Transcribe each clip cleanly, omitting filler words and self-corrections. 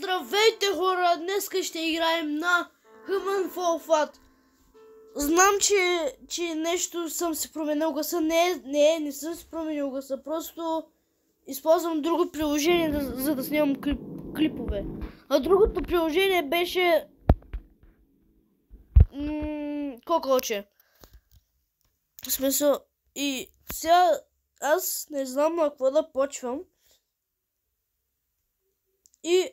Здравейте хора! Днеска ще играем на Human Fall Flat. Знам, че нещо съм си променил гласа. Не съм си променил гласа. Просто използвам друго приложение, за да снимам клипове. А другото приложение беше... Кокълче. В смисъл... И сега аз не знам на какво да почвам. И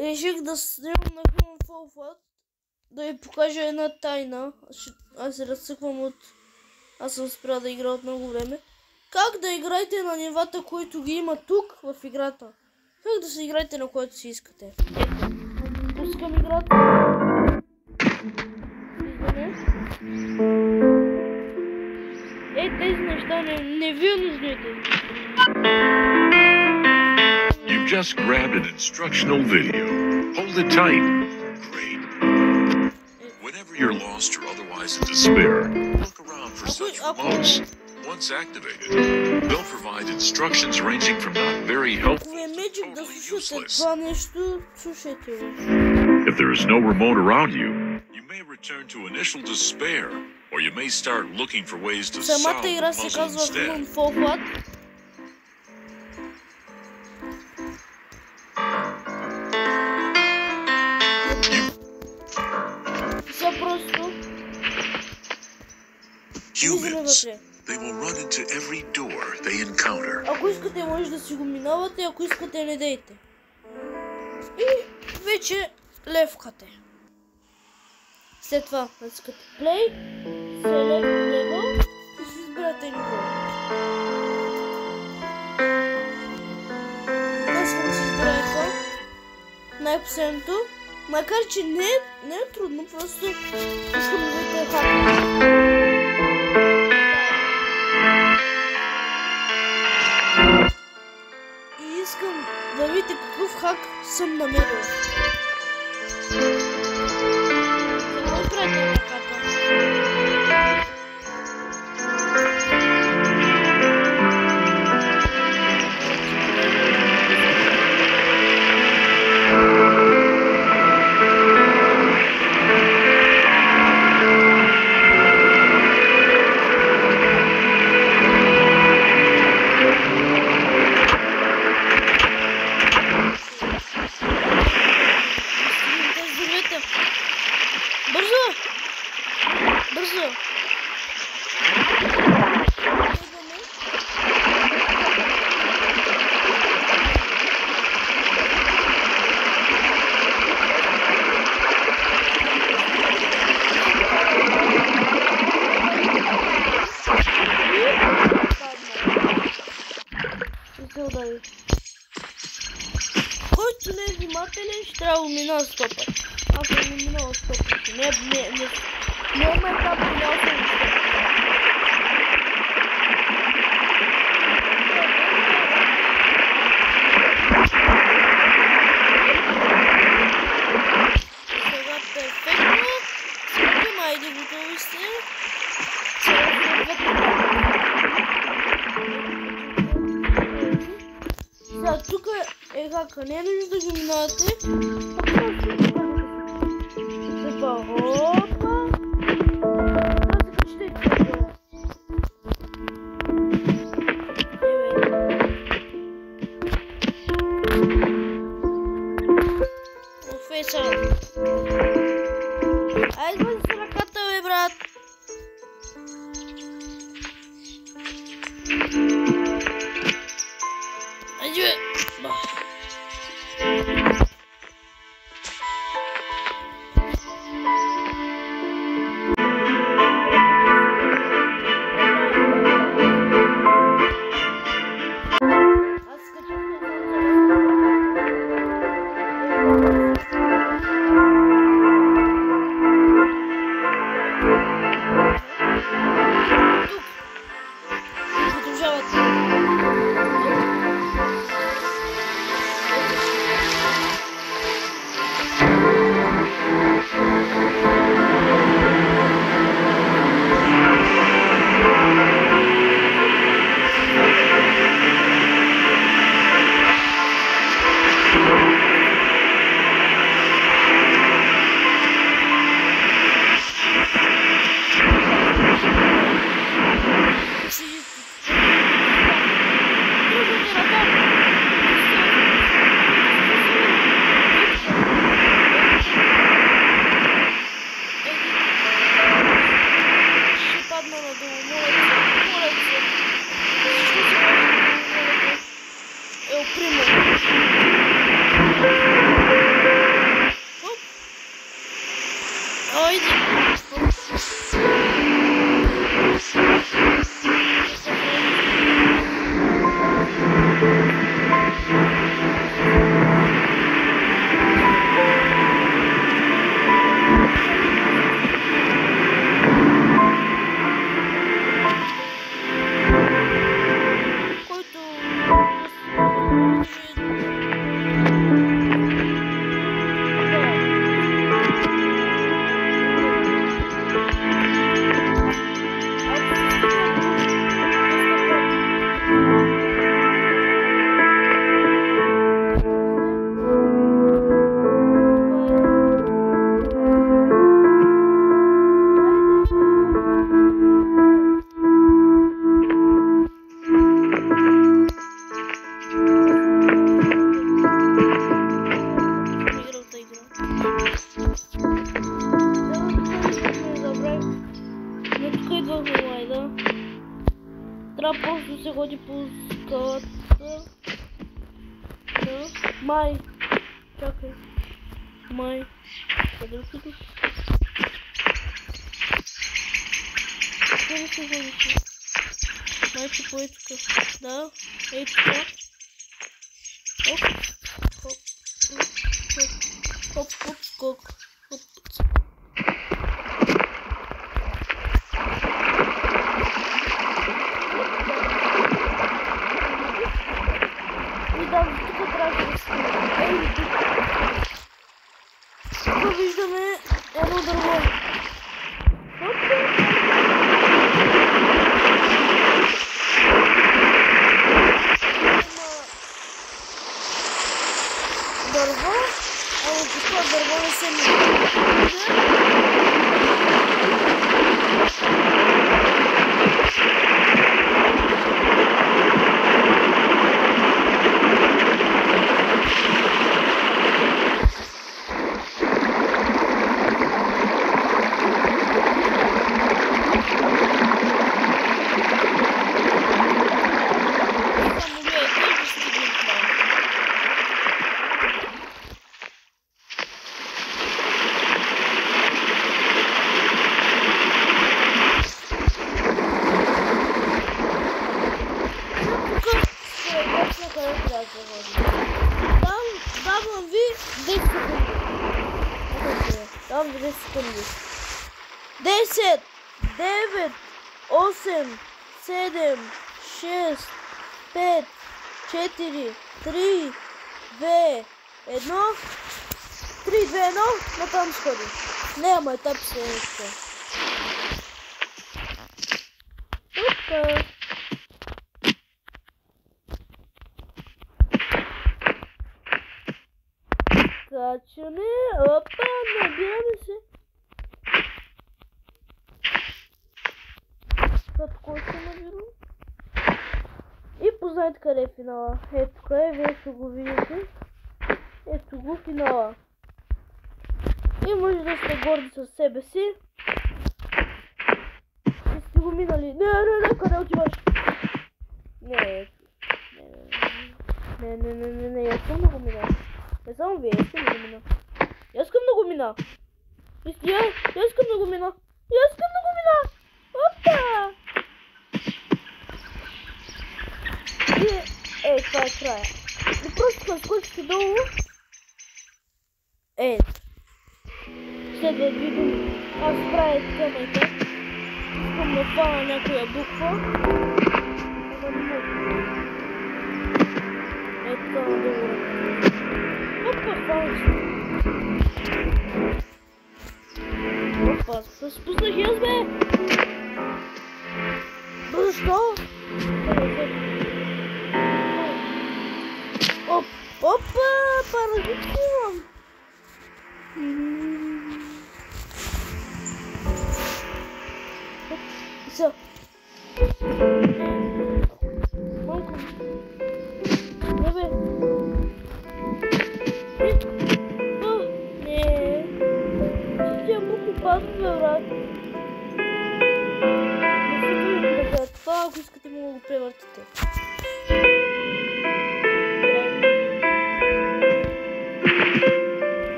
реших да снимам на Human Fall Flat, да ви покажа една тайна. Аз се разсъквам от... Аз съм спрял да игра от много време. Как да играете на нивата, които ги има тук в играта. Как да се играете на което си искате. Ето, пускам играта. Тези неща не ви нужните. You've just grabbed an instructional video. Hold it tight. Great. Whenever you're lost or otherwise in despair, look around for such remotes. Once activated, they'll provide instructions ranging from not very helpful to totally useless. If there is no remote around you, you may return to initial despair, or you may start looking for ways to solve the puzzle instead. Humans, they will run into every door they encounter. Ако искате, може да си го минавате, ако искате, не дейте. И вече левкате. След това натискате play, select level и си избирате ниво. Днес съм си избирал това. Най-последното. Макар че не е трудно, просто искам да видите хака. И искам да видите какъв хак съм намерил. Какво правите на хака? Бързо! Който не е внимателен, ще трябва да минава стопа. Аз съм минала стопа. Не ме етап минал съм стопа. Сега перфектно. Скъпим, айде, готови сте. Сега тук е хака, не е нужно да ги минавате. Опа! Професор! Айде бъде с ръката, бе, брат! Айде, бе! ни пускат. Да. Май. Чакай. Май. Къде отидох? Къде се ходиш? Май че по тук. Да. Ей тук. Оп. Хоп. Хоп. Хоп. Скок. Хоп. Тук трябва да сме. Тук виждаме едно дърво. Дърво, ама това дърво не се Давам ви 10 секунди. Давам ви 10 секунди. 10, 9, 8, 7, 6, 5, 4, 3, 2, 1. 3, 2, 1. Натам сходи. Няма етап следваща. Опа. Качане, опа, набираме се. Какво се набирам? И познайте къде е финала. Ето тук е, вие ще го видите. Ето го финала. И може да сте горди със себе си. И сте го минали. Не, къде отиваш? Не, я искам да го мина. Не само вие, искам да го мина. Я искам да го мина. Я искам да го мина. Я искам да го мина. Опа! И това е края. И просто като скочите долу. Следват ви думи. Аз правя темата. Искам да хвана някоя буква. Ама не мога. Ето това надолу. Опа, хвана се. Опа, се спуснах и аз, бе! Защо? Опа, паразит имам! Все. Малко. Не, бе. Не. Ще му попадна, бе, брат. Не се вижда, това, ако искате, мога го превъртите.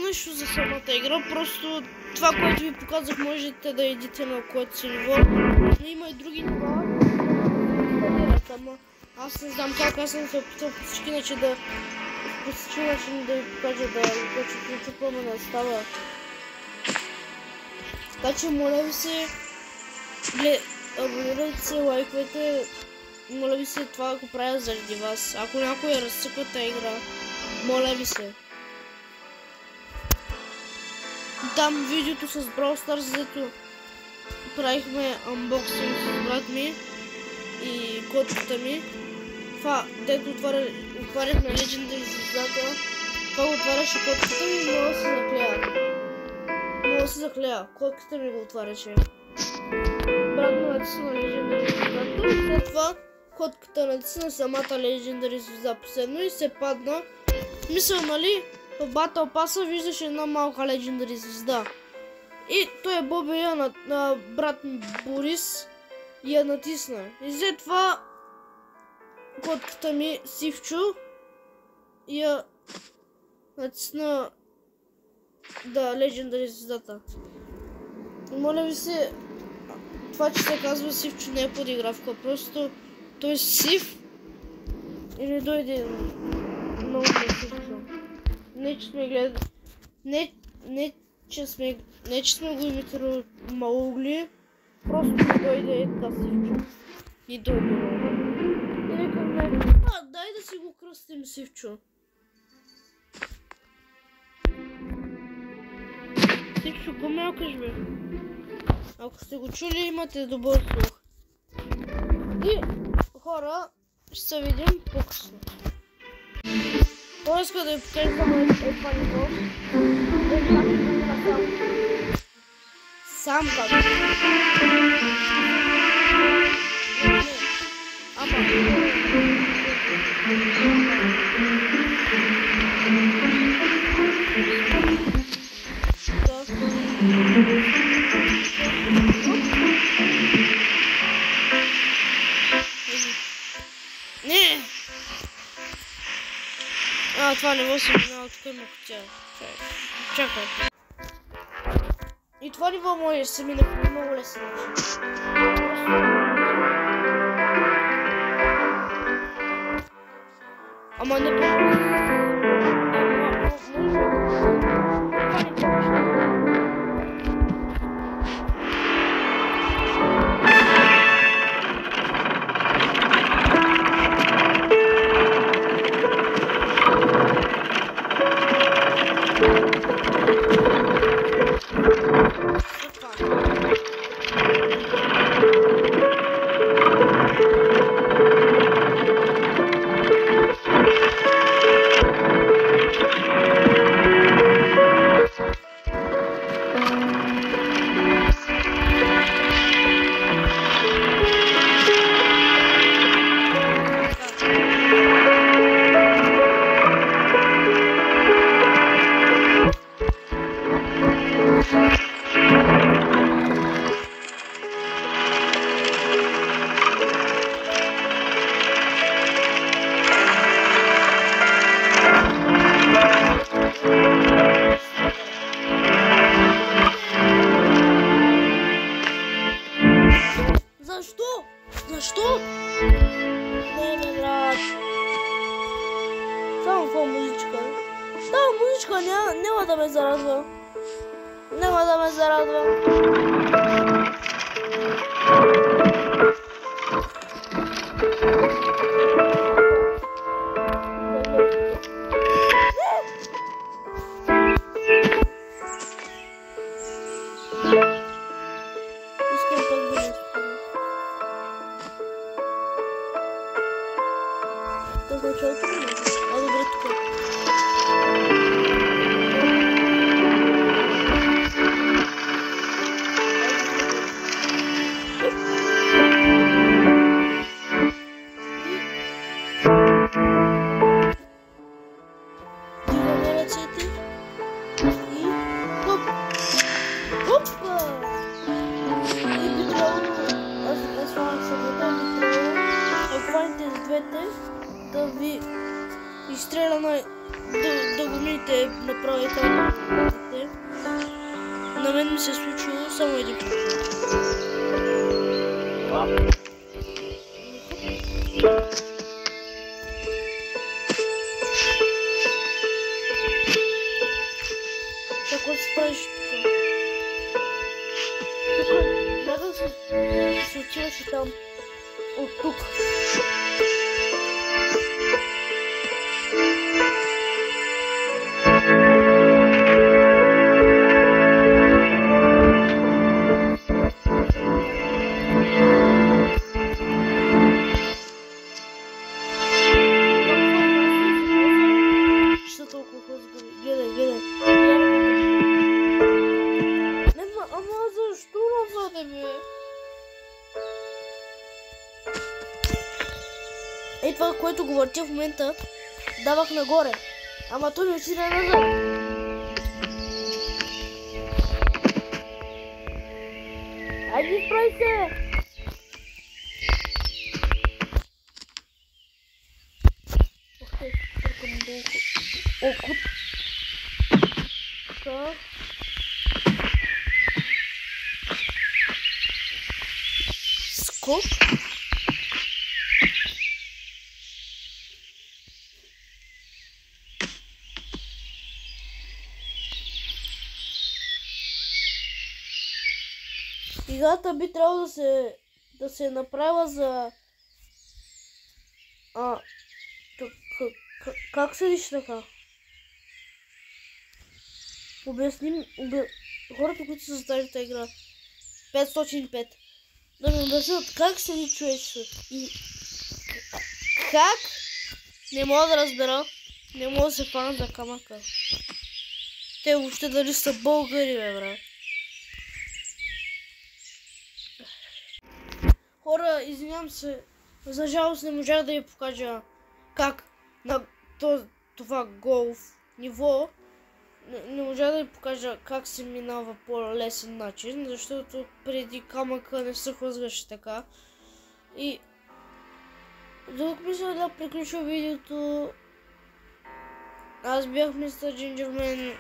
Нещо за самата игра, просто това, което ви показах, можете да идите на което си ниво. Но има и други нива. Аз не знам как, аз съм се опитал по всички начин да ви покажа да включа пламена да става. Така че моля ви се, абонирайте се, лайквайте, моля ви се, това го правя заради вас. Ако някой разцъква тази игра, моля ви се. Там видеото с Brawl Stars, зато правихме анбоксинг с брат ми и котката ми. Това, дето отваряхме Legendary звездата, това го отваряше котката ми и много се заклея. Котката ми го отваряше. Брат ми натисна Legendary звездата и след това котката натисна самата Legendary звезда последно и се падна. Мисъл, нали? В Battle Pass виждаш една малка Legendary звезда. И той Боби на брат ми Борис и я натисна. И след това котката ми Сивчо я натисна Legendary звездата. Моля ви се, това, че се казва Сивчо, не е подигравка, просто той е сив и не дойде много Сивчо. Не, че сме гледали, не, че сме го имитирали Маугли, просто не дойде така Сивчо. И дойде много. И викаме, дай да си го кръстим Сивчо. Сивчо, помелкаш бе. Ако сте го чули, имате добър слух. И хора, ще се видим по-късно. Иска да ви покажа само това ниво. Сам как. Не! Това ниво се минава, тук има хотя. Чакай. И това ниво може да се мине по много лесен начин. Ама не по-лесен. Защо? Не, брат. Само какво музичка? Тази музичка няма да ме зарадва. Няма да ме зарадва. Да ви изстреля да го минете направо и така. На мен ми се е случило само един път. Какво се правиш тук? Тук трябва да се отиваш и там. От тук. Гледай. Ама защо назаде, бе? Ей, това, което го въртя в момента, давах нагоре. Ама той ми отиде назад. Изправи се! Охе, тръкам долу окото. Така. Скок. Играта би трябвало да се направя за... Как се виж така? Обясним... Хората, които са създали тази игра. 505. Да ми обяснят как се ли човечето. И... Как? Не мога да разбера. Не мога да се фана за камъка. Те въобще дали са българи, бе, брат. Хора, извинявам се, за жалост не можах да ви покажа как на това голф ниво не можах да ви покажа как се минава по лесен начин, защото преди камъка не се хлъзгаше така. И докато мисля да приключа видеото, аз бях мистер Джинджермен.